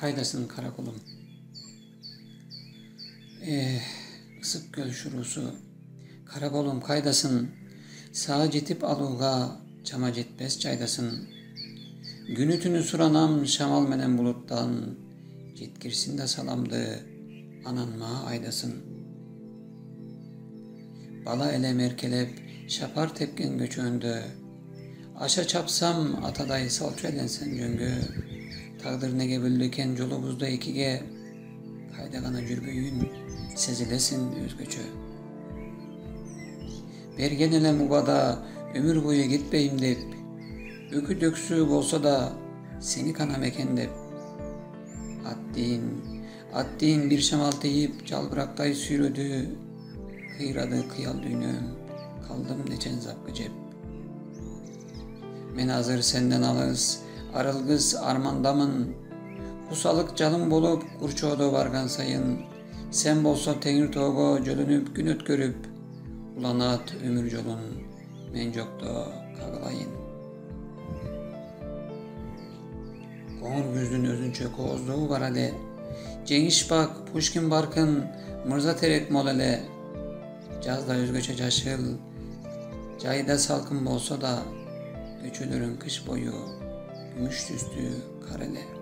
Kaydasın karakolum. Isık göl şurusu. Karakolum kaydasın. Sağa cetip aluğa, çama cetbes çaydasın. Günütünü suranam şamal menen buluttan. Cetkirsin de salamdı, ananma aydasın. Bala ele merkelep, şapar tepken göçöndü. Aşa çapsam ataday salço edensen jöngü. Tağdır nege böldüken jolubuzda ikige. Kaydagana jürgüyün, sezilesin özgöçö. Bergen ele mubada, ömür boyu gitbeyim dep. Ökü döksü bolsa da, seni kanam eken dep. Attiğin bir şamal teyip, çalbıraktay sürödü. Kıyradı kıyal düğünüm, kaldım neçen zapkı cep. Men hazır senden alız, arılgız armandamın. Kusalık calım bolup, kurçoğdu vargan sayın. Sen bolsa teňir togo jölünüp gün ötkörüp. Ulanat ömür jolun, men jokto kagılayın. Koňur güzdün özünçe kozduğu var ale. Jeňiş bak, Pushkin barkın, Mırza terek mol ele. Jazda özgöçe jaşıl, jayda salkın bolsa da, göçülürün kış boyu, gümüş tüstü kar ele.